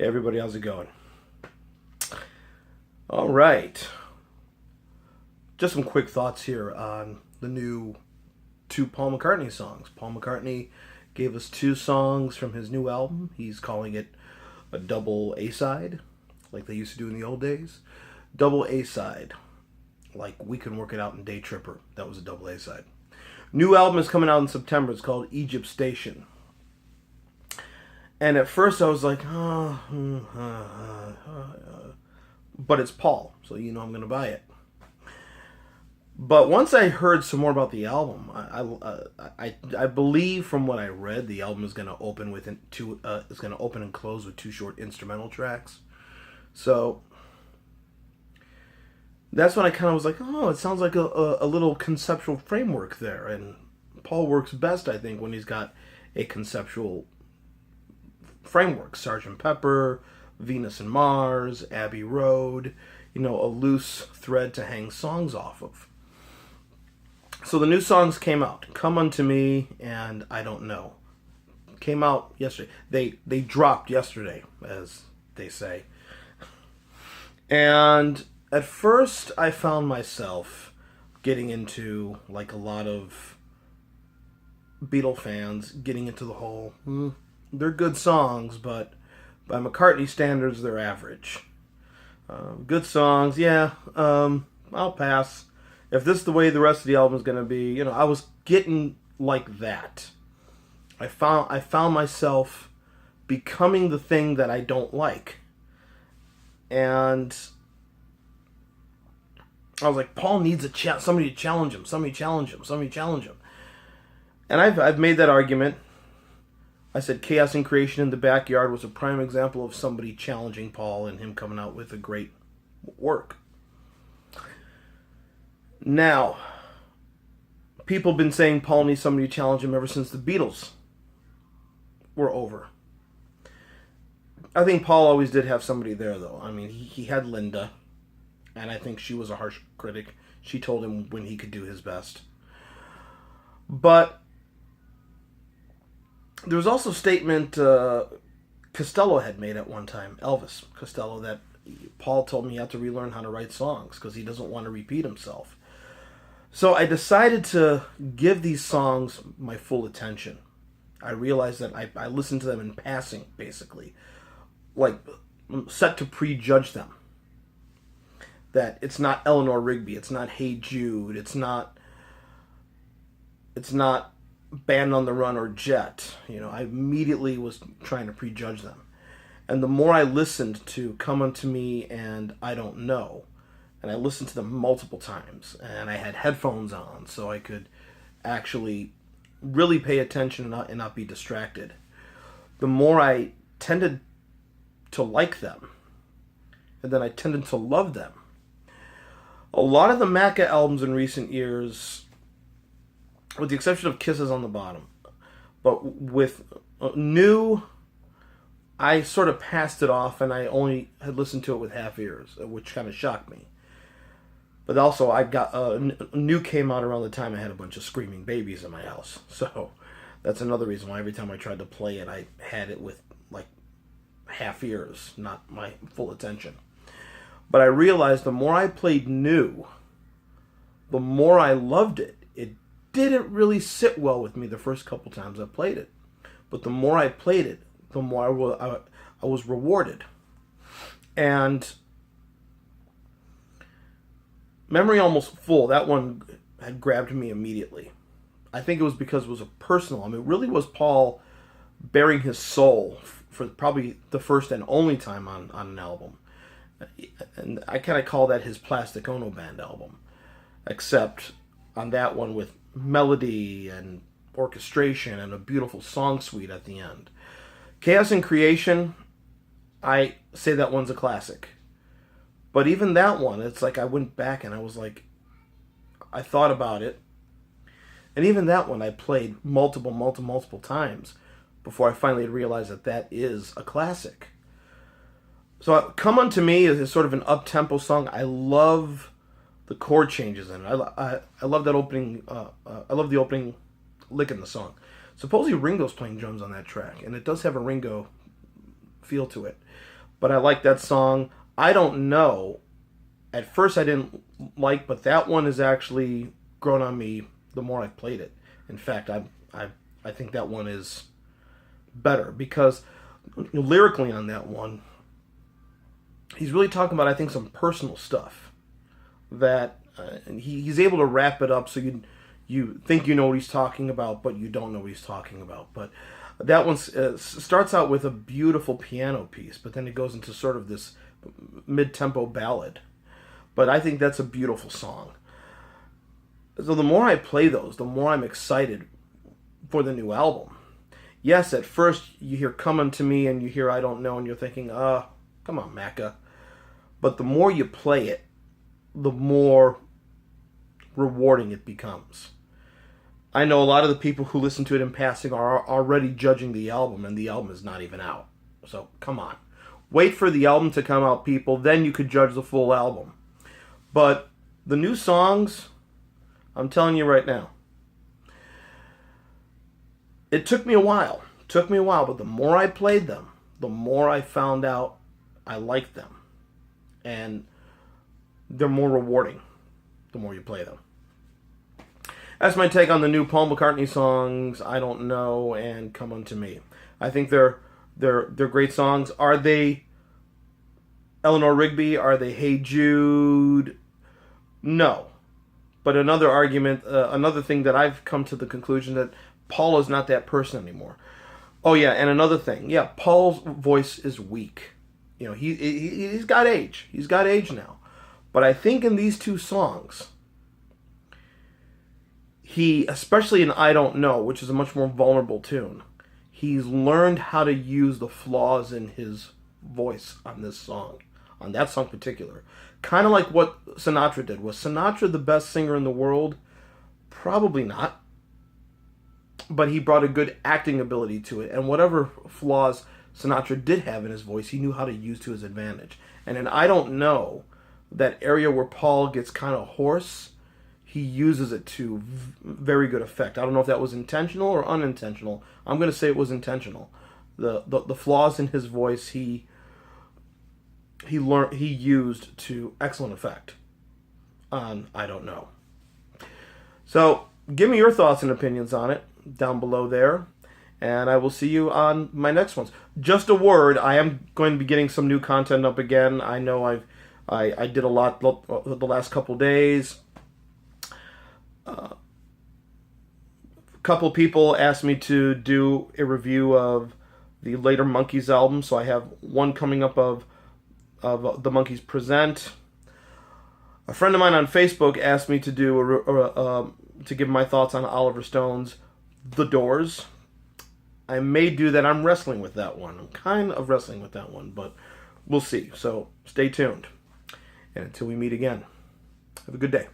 Hey everybody, how's it going? All right. Just some quick thoughts here on the new two Paul McCartney songs. Paul McCartney gave us two songs from his new album. He's calling it a double A-side, like they used to do in the old days. Double A-side, like We Can Work It Out in Day Tripper. That was a double A-side. New album is coming out in September. It's called Egypt Station. And at first I was like, but it's Paul, so you know I'm going to buy it. But once I heard some more about the album, I believe from what I read, the album is going to open with it's going to open and close with two short instrumental tracks. So that's when I kind of was like, oh, it sounds like a little conceptual framework there. And Paul works best, I think, when he's got a conceptual framework. Sgt. Pepper, Venus and Mars, Abbey Road, a loose thread to hang songs off of. So the new songs came out. Come Unto Me and I Don't Know. Came out yesterday. They dropped yesterday, as they say. And at first I found myself getting into, like a lot of Beatle fans, getting into the whole, they're good songs, but by McCartney standards, they're average. Good songs, yeah, I'll pass. If this is the way the rest of the album is going to be, I was getting like that. I found myself becoming the thing that I don't like. And I was like, Paul needs somebody to challenge him. Somebody challenge him. And I've made that argument. I said Chaos and Creation in the Backyard was a prime example of somebody challenging Paul and him coming out with a great work. Now, people have been saying Paul needs somebody to challenge him ever since the Beatles were over. I think Paul always did have somebody there, though. I mean, he had Linda, and I think she was a harsh critic. She told him when he could do his best. But there was also a statement Costello had made at one time, Elvis Costello, that Paul told me he had to relearn how to write songs because he doesn't want to repeat himself. So I decided to give these songs my full attention. I realized that I listened to them in passing, basically. Like, set to prejudge them. That it's not Eleanor Rigby, it's not Hey Jude, it's not Band on the Run or Jet. I immediately was trying to prejudge them. And the more I listened to Come Unto Me and I Don't Know, and I listened to them multiple times, and I had headphones on so I could actually really pay attention and not be distracted, the more I tended to like them. And then I tended to love them. A lot of the Macca albums in recent years, with the exception of Kisses on the Bottom, but with New, I sort of passed it off and I only had listened to it with half ears, which kind of shocked me. But also, I got New came out around the time I had a bunch of screaming babies in my house. So that's another reason why every time I tried to play it, I had it with like half ears, not my full attention. But I realized the more I played New, the more I loved it. It didn't really sit well with me the first couple times I played it. But the more I played it, the more I was rewarded. And Memory Almost Full, that one had grabbed me immediately. I think it was because it was a personal. It really was Paul bearing his soul for probably the first and only time on an album. And I kind of call that his Plastic Ono Band album. Except on that one with melody and orchestration and a beautiful song suite at the end. Chaos and Creation, I say that one's a classic. But even that one, it's like I went back and I was like, I thought about it. And even that one I played multiple times before I finally realized that is a classic. So Come Unto Me is sort of an up-tempo song. I love the chord changes in it. I love that opening. I love the opening lick in the song. Supposedly Ringo's playing drums on that track, and it does have a Ringo feel to it. But I like that song. I Don't Know. At first I didn't like, but that one has actually grown on me the more I've played it. In fact, I think that one is better because lyrically on that one, he's really talking about, I think, some personal stuff that he's able to wrap it up so you think you know what he's talking about, but you don't know what he's talking about. But that one starts out with a beautiful piano piece, but then it goes into sort of this mid-tempo ballad. But I think that's a beautiful song. So the more I play those, the more I'm excited for the new album. Yes, at first you hear Coming to Me and you hear I Don't Know and you're thinking, come on, Macca. But the more you play it, the more rewarding it becomes. I know a lot of the people who listen to it in passing are already judging the album, and the album is not even out. So, come on. Wait for the album to come out, people. Then you could judge the full album. But the new songs, I'm telling you right now, it took me a while. But the more I played them, the more I found out I liked them. And they're more rewarding the more you play them. That's my take on the new Paul McCartney songs, I Don't Know and Come Unto Me. I think they're great songs. Are they Eleanor Rigby? Are they Hey Jude? No. But another argument, another thing that I've come to the conclusion that Paul is not that person anymore. Oh yeah, and another thing. Yeah, Paul's voice is weak. You know, he's got age. He's got age now. But I think in these two songs, he, especially in I Don't Know, which is a much more vulnerable tune, he's learned how to use the flaws in his voice on this song, on that song in particular. Kind of like what Sinatra did. Was Sinatra the best singer in the world? Probably not. But he brought a good acting ability to it. And whatever flaws Sinatra did have in his voice, he knew how to use to his advantage. And in I Don't Know, that area where Paul gets kind of hoarse, he uses it to very good effect. I don't know if that was intentional or unintentional. I'm going to say it was intentional. The flaws in his voice he used to excellent effect on I Don't Know. So give me your thoughts and opinions on it down below there, and I will see you on my next ones. Just a word, I am going to be getting some new content up again. I know I did a lot the last couple days. A couple people asked me to do a review of the later Monkees album, so I have one coming up of the Monkees Present. A friend of mine on Facebook asked me to do to give my thoughts on Oliver Stone's The Doors. I may do that. I'm wrestling with that one. I'm kind of wrestling with that one, but we'll see. So stay tuned. And until we meet again, have a good day.